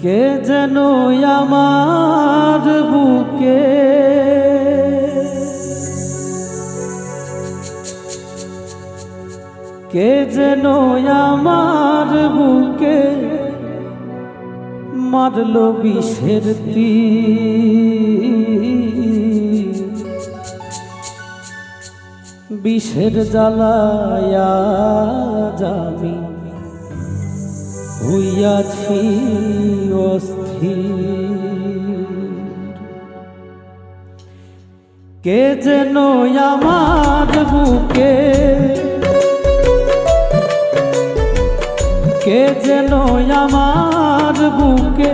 কে যেন আমার বুকে কে যেন আমার বুকে মারলো বিষের তীর, বিষের জ্বালায়া আমি হইয়াছি অস্থির। কে যেন আমার বুকে কে যেন আমার বুকে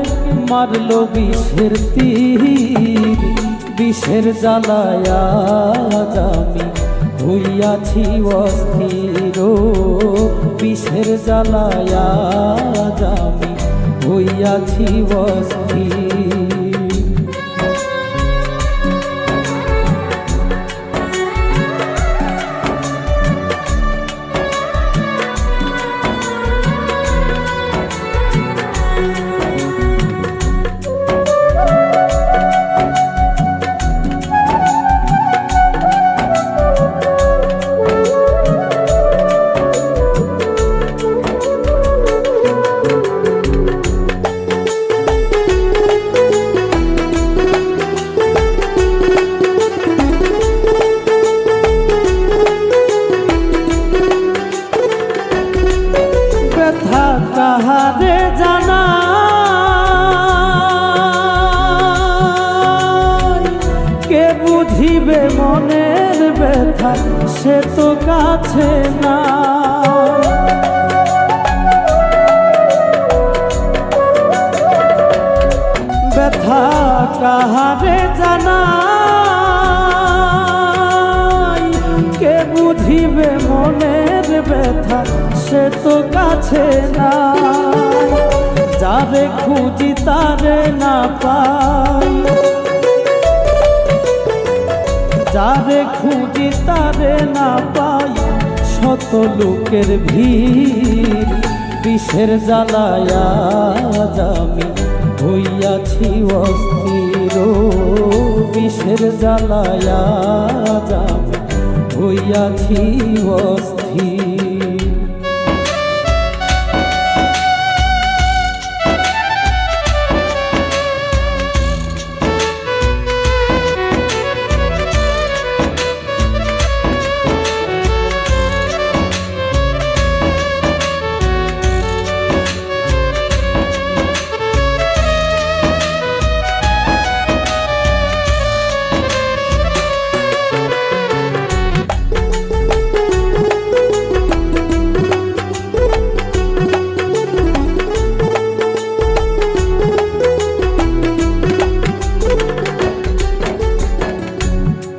মারলো বিষের তীর, বিষের জ্বালায়া আমি হইয়াছি অস্থির। বিষের জ্বালায়া আমি হইয়াছি অস্থির। কাহারে জানা কে বুঝিবে মনের ব্যথা, সে তো কাছে না। ব্যথা কাহারে জানা কে বুঝিবে মনের ব্যথা, সে তো কাছে না। যারে খুঁজি তারে না পাই, যারে খুঁজি তারে না পাই, শত লোকের ভিড়। বিষের জ্বালায়া আমি হইয়াছি অস্থির। বিষের জ্বালায়া আমি হইয়াছি অস্থির।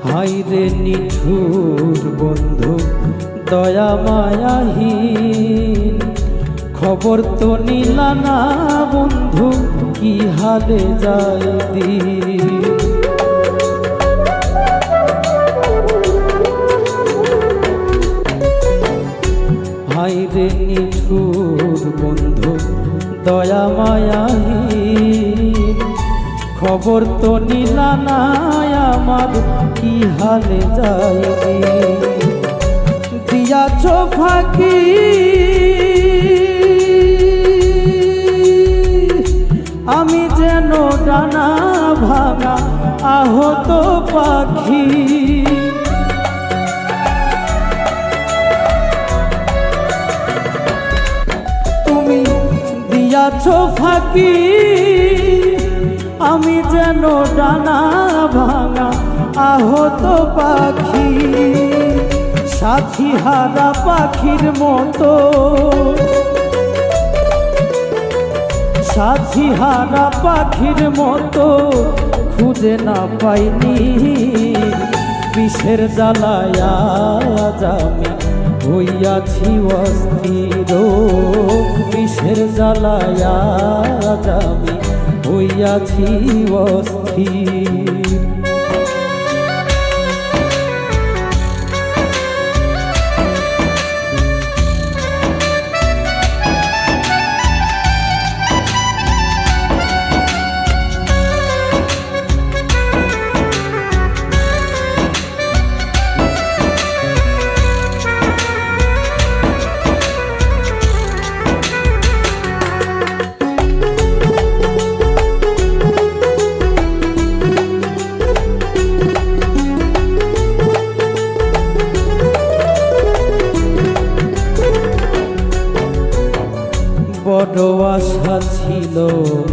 হায়রে নিঠুর বন্ধু দয়া মায়াহীন, খবর তো নিলা না বন্ধু কি হালে যায় দিন। হায়রে নিঠুর বন্ধু দয়া মায়াহীন, খবর তো নিলা না আমার কি হালে যায় দিয়াছ ফাঁকি। আমি যেন ডানা ভাঙা আহত পাখি, তুমি দিয়াছ ফাঁকি। আমি যেন ডানা ভাঙা আহত পাখি, সাথী হারা পাখির মতো, সাথী হারা পাখির মতো খুঁজে না পাইনি। বিষের জ্বালায়া আমি হইয়াছি অস্থির। বিষের জ্বালায়া আমি হইয়াছি অস্থির।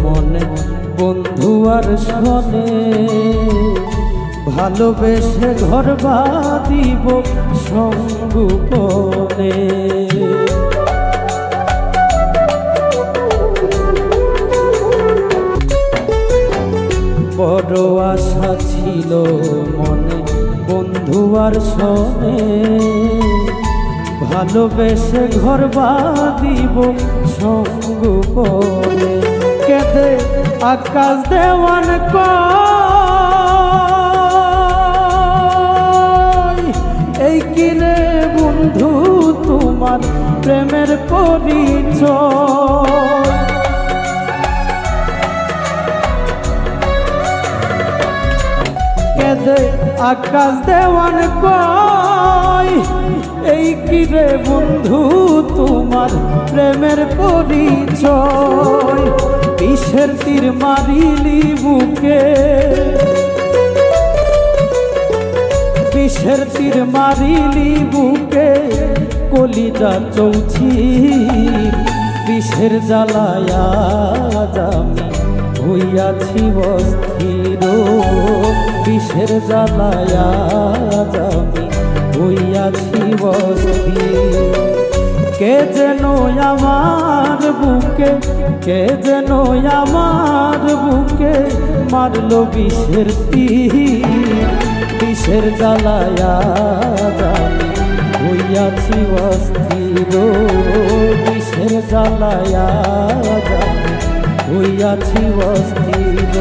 মনে বন্ধু আর শোনে, ভালোবেসে ঘর বাঁধিব সংগোপনে। বড় আশা ছিল মনে বন্ধু আর শোনে, ভালোবেসে ঘর বাঁধিব সংগোপনে। কেঁদে আকাশ দেওয়ান কয়, এই কিরে বন্ধু তোমার প্রেমের পরিচয়। কেঁদে আকাশ দেওয়ান কয়, এই কিরে বন্ধু তোমার প্রেমের পরিচয়। বিষের তীর মারিলি বুকে, বিষের তীর মারিলি বুকে, কলিজা চৌচির বিষের জ্বালায় আজ আমি হইয়াছি অস্থির। বিষের জ্বালায় আজ আমি হইয়াছি অস্থির। কে যেন আমার বুকে, কে যেন আমার বুকে মারলো বিষের তীর। বিষের জ্বালায় আজ আমি হইয়াছি অস্থির। বিষের জ্বালায় আজ আমি হইয়াছি অস্থির।